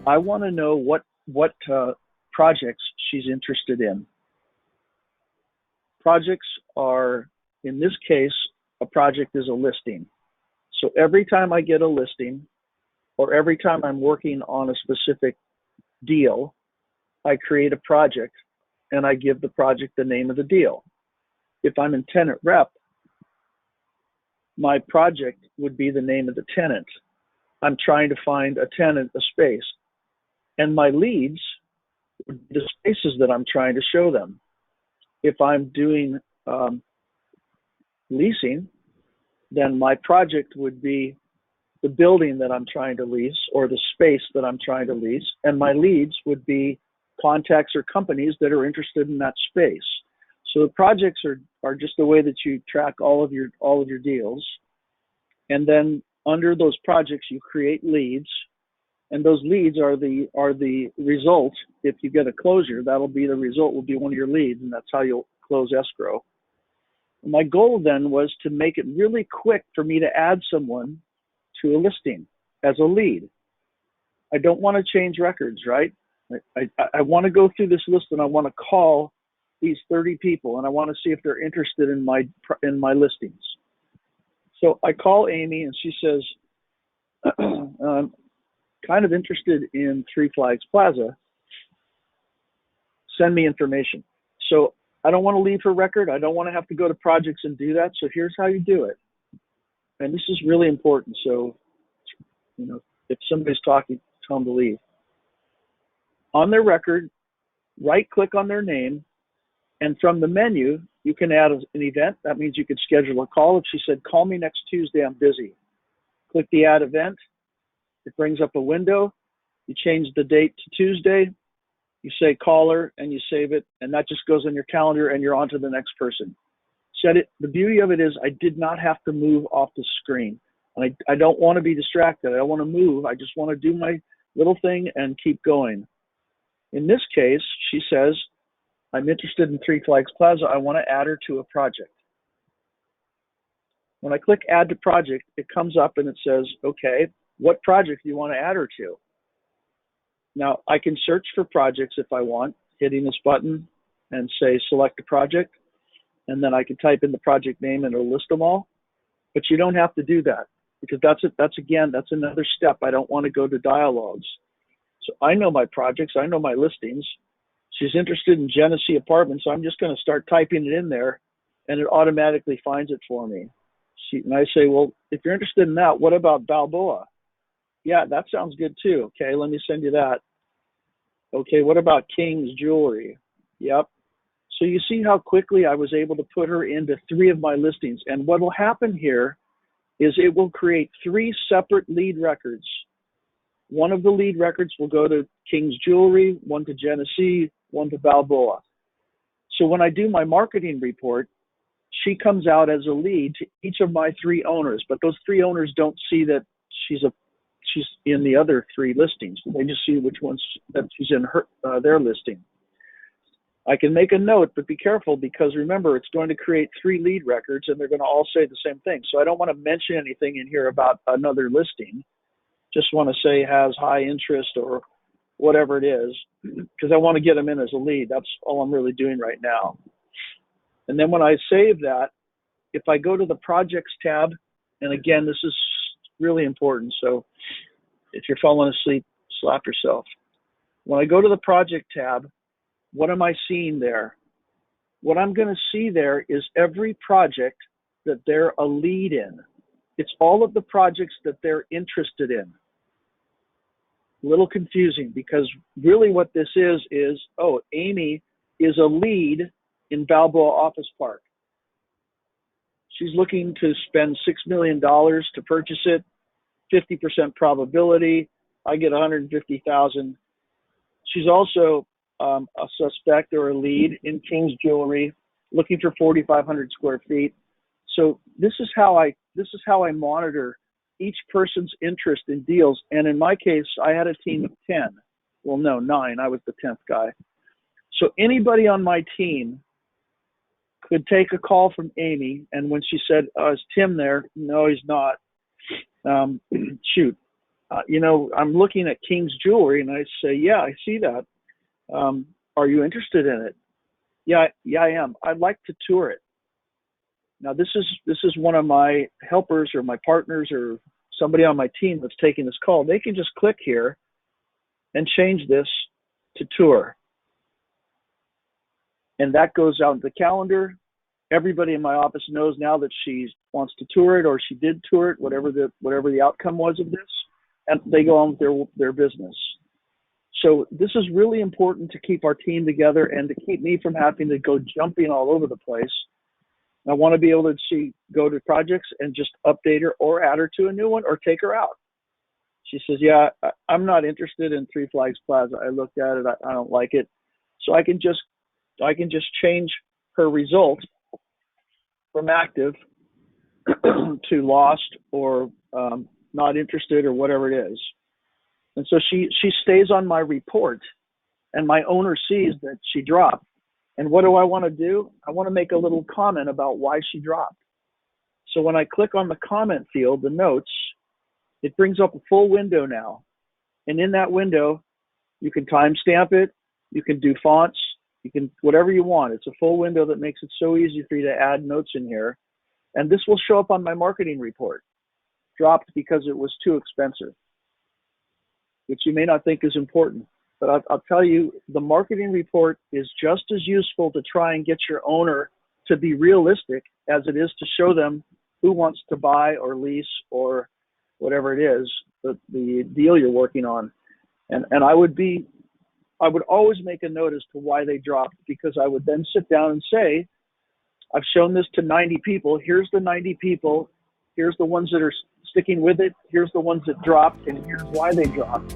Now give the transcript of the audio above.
I want to know what projects she's interested in. Projects are, in this case, a project is a listing. So every time I get a listing, or every time I'm working on a specific deal, I create a project and I give the project the name of the deal. If I'm in tenant rep, my project would be the name of the tenant. I'm trying to find a tenant, a space, and my leads would be the spaces that I'm trying to show them. If I'm doing leasing, then my project would be the building that I'm trying to lease or the space that I'm trying to lease, and my leads would be contacts or companies that are interested in that space. So the projects are just the way that you track all of your deals, and then under those projects you create leads, and those leads are the result. If you get a closure, that'll be the result. Will be one of your leads, and that's how you'll close escrow. My goal then was to make it really quick for me to add someone to a listing as a lead. I don't want to change records, right? I want to go through this list and I want to call these 30 people and I want to see if they're interested in my listings. So I call Amy and she says, I'm kind of interested in Three Flags Plaza. Send me information. So I don't want to leave her record. I don't want to have to go to projects and do that. So here's how you do it. And this is really important. So, if somebody's talking, tell them to leave. On their record, right click on their name, and from the menu, you can add an event. That means you could schedule a call. If she said, call me next Tuesday, I'm busy. Click the add event. It brings up a window. You change the date to Tuesday. You say call her and you save it, and that just goes on your calendar and you're on to the next person. Set it. The beauty of it is I did not have to move off the screen. And I don't want to be distracted. I don't want to move. I just want to do my little thing and keep going. In this case, she says, I'm interested in Three Flags Plaza. I want to add her to a project. When I click add to project, it comes up and it says, okay, what project do you want to add her to? Now, I can search for projects if I want, hitting this button and say select a project, and then I can type in the project name and it'll list them all. But you don't have to do that because that's another step. I don't want to go to dialogues. So I know my projects, I know my listings. She's interested in Genesee Apartments, so I'm just going to start typing it in there, and it automatically finds it for me. And I say, well, if you're interested in that, what about Balboa? Yeah, that sounds good too. Okay, let me send you that. Okay, what about King's Jewelry? Yep. So you see how quickly I was able to put her into 3 of my listings. And what will happen here is it will create 3 separate lead records. One of the lead records will go to King's Jewelry, one to Genesee, one to Balboa. So when I do my marketing report, she comes out as a lead to each of my 3 owners, but those 3 owners don't see that she's in the other 3 listings. They just see which ones that she's in their listing. I can make a note, but be careful because remember, it's going to create 3 lead records and they're going to all say the same thing. So I don't want to mention anything in here about another listing. Just want to say has high interest or whatever it is, because I want to get them in as a lead. That's all I'm really doing right now. And then when I save that, if I go to the projects tab, and again, this is really important. So if you're falling asleep, slap yourself. When I go to the project tab, what am I seeing there? What I'm going to see there is every project that they're a lead in. It's all of the projects that they're interested in. A little confusing because really what this is, oh, Amy is a lead in Balboa Office Park. She's looking to spend $6 million to purchase it, 50% probability. I get $150,000. She's also a suspect or a lead in King's Jewelry, looking for 4,500 square feet. So this is how I monitor each person's interest in deals. And in my case, I had a team of 10. Well, no, 9. I was the 10th guy. So anybody on my team could take a call from Amy, and when she said, "Is Tim there?" No, he's not. Shoot. I'm looking at King's Jewelry, and I say, yeah, I see that. Are you interested in it? Yeah, I am. I'd like to tour it. Now, this is one of my helpers or my partners or somebody on my team that's taking this call. They can just click here and change this to tour. And that goes out in the calendar. Everybody in my office knows now that she wants to tour it or she did tour it, whatever the outcome was of this, and they go on with their business. So this is really important to keep our team together and to keep me from having to go jumping all over the place. I want to be able to go to projects and just update her or add her to a new one or take her out. She says, yeah, I'm not interested in Three Flags Plaza. I looked at it. I don't like it. So I can just change her result from active to lost or not interested or whatever it is. And so she stays on my report, and my owner sees that she dropped. And what do I want to do? I want to make a little comment about why she dropped. So when I click on the comment field, the notes, it brings up a full window now. And in that window, you can timestamp it, you can do fonts, you can whatever you want. It's a full window that makes it so easy for you to add notes in here. And this will show up on my marketing report. Dropped because it was too expensive, which you may not think is important. But I'll tell you, the marketing report is just as useful to try and get your owner to be realistic as it is to show them who wants to buy or lease or whatever it is, the deal you're working on. And I would always make a note as to why they dropped, because I would then sit down and say, I've shown this to 90 people. Here's the 90 people. Here's the ones that are sticking with it. Here's the ones that dropped, and here's why they dropped.